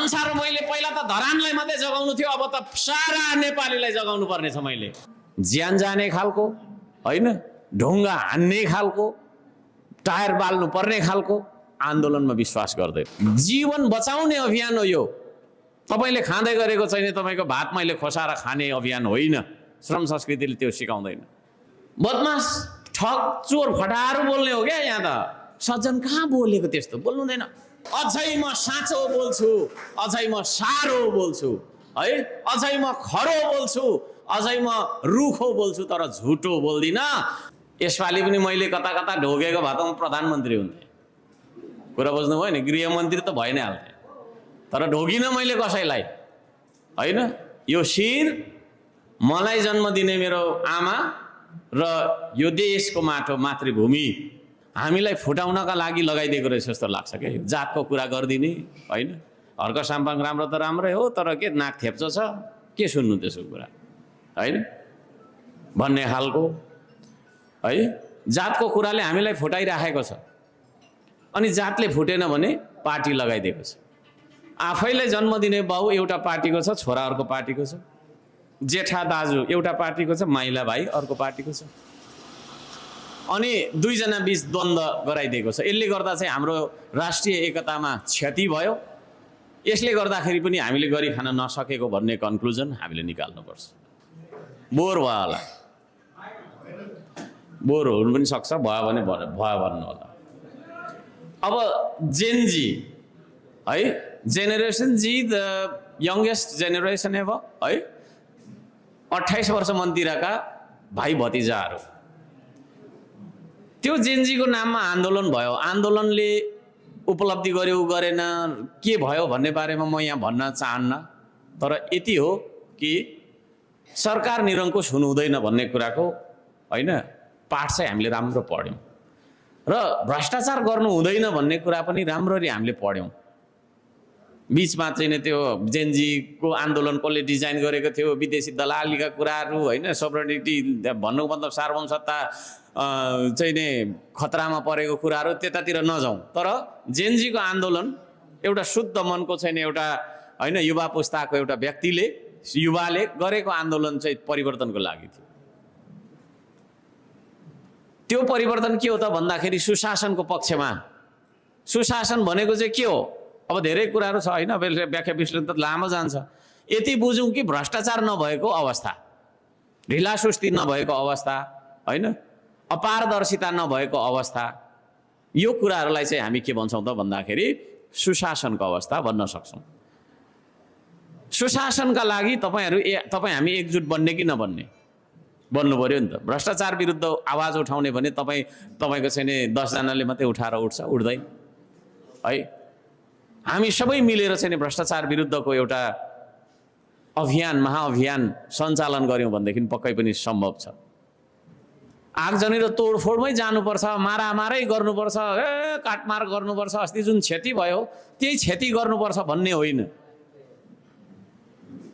संसारमा मैले पहिला त धरानलाई मात्रै जगाउनु थियो, अब त सारा नेपालीलाई जगाउनु पर्ने छ। मैले ज्यान जाने खालको होइन, ढुङ्गा हान्ने खालको, टायर बाल्नु पर्ने खालको आन्दोलनमा विश्वास गर्दैन। जीवन बचाउने अभियान हो यो। तपाईले खाँदै गरेको चाहिँ तपाईको भात मैले खोसाएर खाने अभियान होइन। श्रम संस्कृतिले त्यो सिकाउँदैन। बदमास, ठग, चोर, फटारो बोल्ने हो क्या यहाँ त। सज्जन कहाँ बोलेको त्यस्तो बोल्नु हुँदैन। अझै म साँचो बोल्छु, अझै म सारो बोल्छु है, अझै म खरो बोल्छु, अझै म रुखो बोल्छु, तर झुटो बोल्दिनँ। यसपालि पनि मैले कता कता ढोगेको भए त म प्रधानमन्त्री हुन्थेँ। कुरा बुझ्नुभयो नि, गृहमन्त्री त भइ नै हाल्थेँ, तर ढोगिनँ मैले कसैलाई होइन। यो शिर मलाई जन्म दिने मेरो आमा र यो देशको माटो, मातृभूमि हामीलाई फुटाउनका लागि लगाइदिएको रहेछ जस्तो लाग्छ क्या। यो जातको कुरा गरिदिने होइन। हर्क साम्पाङ राम्रो त राम्रै हो, तर के नाक थेप्चो छ, के सुन्नु त्यसको कुरा होइन भन्ने खालको है। जातको कुराले हामीलाई फुटाइराखेको छ। अनि जातले फुटेन भने पार्टी लगाइदिएको छ। आफैलाई जन्म दिने बाउ एउटा पार्टीको छ, छोरा अर्को पार्टीको छ, जेठा दाजु एउटा पार्टीको छ, माइला भाइ अर्को पार्टीको छ। अनि दुईजना बीच द्वन्द्व गराइदिएको छ। यसले गर्दा चाहिँ हाम्रो राष्ट्रिय एकतामा क्षति भयो। यसले गर्दाखेरि पनि हामीले गरी खान नसकेको भन्ने कन्क्लुजन हामीले निकाल्नुपर्छ। बोर भयो होला, बोर हुनु पनि सक्छ, भयो भने भयो भन्नु होला। अब जेनजी है, generation Z, the youngest generation ever है, 28 वर्ष मन्तिरका भाइ भतिजाहरू, त्यो जेनजीको नाममा आन्दोलन भयो। आन्दोलनले उपलब्धि गर्यो गरेन के भयो भन्ने बारेमा म यहाँ भन्न चाहन्न, तर यति हो कि सरकार निरङ्कुश हुनु हुँदैन भन्ने कुराको होइन पाठ चाहिँ हामीले राम्रो पढ्यौँ, र भ्रष्टाचार गर्नु हुँदैन भन्ने कुरा पनि राम्ररी हामीले पढ्यौँ। बीचमा चाहिँ त्यो जेनजीको आन्दोलन कसले डिजाइन गरेको थियो, विदेशी दलालीका कुराहरू होइन, सोभरेनिटी भन्नुको मतलब सार्वभौम सत्ता चाहिँ नि खतरामा परेको कुराहरू त्यतातिर नजाउँ। तर जेनजीको आन्दोलन एउटा शुद्ध मनको चाहिँ एउटा होइन युवा पुस्ताको एउटा व्यक्तिले, युवाले गरेको आन्दोलन चाहिँ परिवर्तनको लागि थियो। त्यो परिवर्तन के हो त भन्दाखेरि सुशासनको पक्षमा। सुशासन भनेको चाहिँ के हो? अब धेरै कुराहरू छ होइन, व्याख्या विश्लेषण त लामो जान्छ। यति बुझौँ कि भ्रष्टाचार नभएको अवस्था, ढिलासुस्ती नभएको अवस्था होइन, अपारदर्शिता नभएको अवस्था, यो कुराहरूलाई चाहिँ हामी के भन्छौँ त भन्दाखेरि सुशासनको अवस्था भन्न सक्छौँ। सुशासनका लागि तपाईँ हामी एकजुट बन्ने कि नबन्ने बन्नु पर्यो नि त। भ्रष्टाचार विरुद्ध आवाज उठाउने भने तपाईँको चाहिँ नि 10 जनाले मात्रै उठाएर उठ्छ, उठ्दैन है। हामी सबै मिलेर चाहिँ नि भ्रष्टाचार विरुद्धको एउटा अभियान, महाअभियान सञ्चालन गऱ्यौँ भनेदेखि पक्कै पनि सम्भव छ। आगजनी र तोडफोडमै जानुपर्छ, मारामारै गर्नुपर्छ, काटमार गर्नुपर्छ, अस्ति जुन क्षति भयो त्यही क्षति गर्नुपर्छ भन्ने होइन।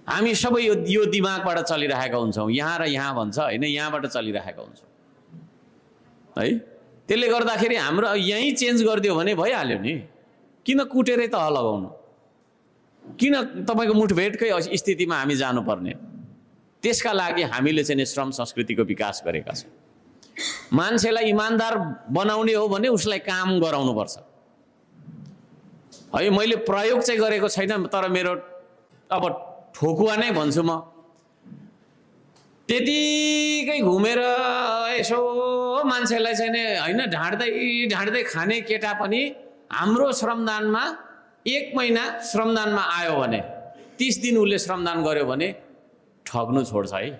हामी सबै यो दिमागबाट चलिरहेका हुन्छौँ, यहाँ र यहाँ भन्छ होइन, यहाँबाट चलिरहेका हुन्छौँ है। त्यसले गर्दाखेरि हाम्रो यहीँ चेन्ज गरिदियो भने भइहाल्यो नि। किन कुटेरै तह लगाउनु? किन तपाईँको मुठभेडकै स्थितिमा हामी जानुपर्ने? त्यसका लागि हामीले चाहिँ श्रम संस्कृतिको विकास गरेका छौँ। मान्छेलाई इमान्दार बनाउने हो भने उसलाई काम गराउनुपर्छ है। मैले प्रयोग चाहिँ गरेको छैन, तर मेरो अब ठोकुवा नै भन्छु म। त्यतिकै घुमेर यसो मान्छेलाई चाहिँ होइन ढाँड्दै खाने केटा पनि हाम्रो श्रमदानमा 1 महिना श्रमदानमा आयो भने 30 दिन उसले श्रमदान गर्यो भने ठग्नु छोड्छ है।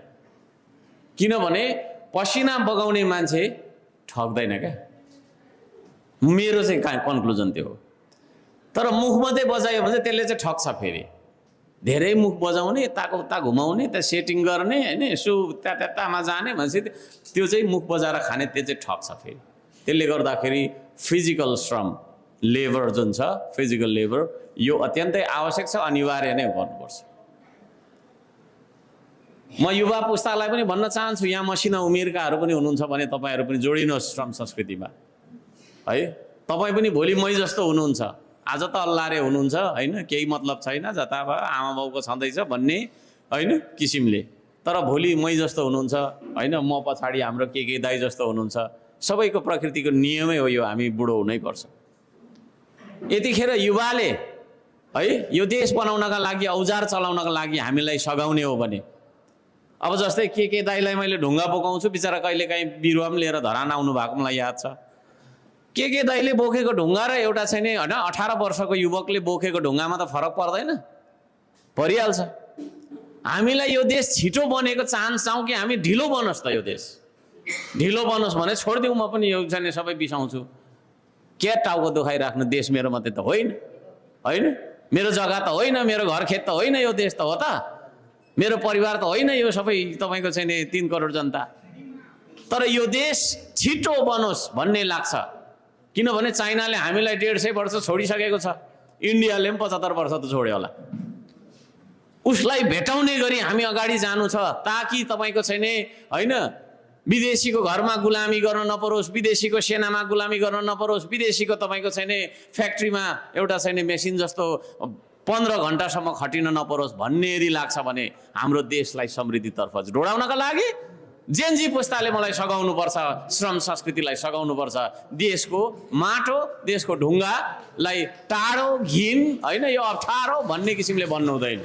किनभने पसिना बगाउने मान्छे ठग्दैन क्या। मेरो चाहिँ कन्क्लुजन त्यो हो। तर मुख मात्रै बजायो भने त्यसले चाहिँ ठग्छ। फेरि धेरै मुख बजाउने, यताको उता घुमाउने, त्यहाँ सेटिङ गर्ने होइन, यसो त्यतामा जाने भनेपछि त्यो चाहिँ मुख बजाएर खाने, त्यो चाहिँ ठग्छ फेरि। त्यसले गर्दाखेरि फिजिकल श्रम, लेबर जुन छ, फिजिकल लेबर यो अत्यन्तै आवश्यक छ, अनिवार्य नै गर्नुपर्छ। म युवा पुस्तालाई पनि भन्न चाहन्छु, यहाँ मसिना उमेरकाहरू पनि हुनुहुन्छ भने तपाईँहरू पनि जोडिनुहोस् श्रम संस्कृतिमा है। तपाईँ पनि भोलि मै जस्तो हुनुहुन्छ आज त अल्लाहरे हुनुहुन्छ हैन, केही मतलब छैन, जता भयो आमा बाउको छँदैछ भन्ने हैन किसिमले। तर भोलि मै जस्तो हुनुहुन्छ हैन, म पछाडि हाम्रो के दाइ जस्तो हुनुहुन्छ। सबैको प्रकृतिको नियमै हो यो, हामी बुढो हुनै पर्छ। यतिखेर युवाले है यो देश बनाउनका लागि, औजार चलाउनका लागि हामीलाई सघाउने हो भने, अब जस्तै के दाइलाई मैले ढुङ्गा बोकाउँछु, बिचरा कहिलेकाहीँ बिरुवा पनि लिएर धरान आउनु भएको मलाई याद छ। के दाइले बोकेको ढुङ्गा र एउटा चाहिँ नि होइन 18 वर्षको युवकले बोकेको ढुङ्गामा त फरक पर्दैन? परिहाल्छ। हामीलाई यो देश छिटो बनेको चाहन्छौँ कि हामी ढिलो बनोस् त? यो देश ढिलो बनोस् भने छोडिदिउँ, म पनि यो चाहिँ सबै बिसाउँछु। के टाउको दुखाइराख्नु? देश मेरो मात्रै त होइन, होइन मेरो जग्गा त होइन, मेरो घर खेत त होइन, यो देश त हो त, मेरो परिवार त होइन यो सबै तपाईँको चाहिँ नि 3 करोड जनता। तर यो देश छिटो बनोस् भन्ने लाग्छ, किनभने चाइनाले हामीलाई 150 वर्ष छोडिसकेको छ, इन्डियाले पनि 75 वर्ष त छोड्यो होला। उसलाई भेटाउने गरी हामी अगाडि जानु छ, ताकि तपाईँको चाहिँ नि होइन विदेशीको घरमा गुलामी गर्न नपरोस्, विदेशीको सेनामा गुलामी गर्न नपरोस्, विदेशीको तपाईँको चाहिँ नि फ्याक्ट्रीमा एउटा चाहिँ नि मेसिन जस्तो 15 घण्टासम्म खटिन नपरोस् भन्ने यदि लाग्छ भने हाम्रो देशलाई समृद्धितर्फ डोडाउनका लागि जेनजी पुस्ताले मलाई सघाउनुपर्छ, श्रम संस्कृतिलाई सघाउनुपर्छ। देशको माटो, देशको ढुङ्गालाई टाढो घिन होइन यो अप्ठ्यारो भन्ने किसिमले भन्नु हुँदैन।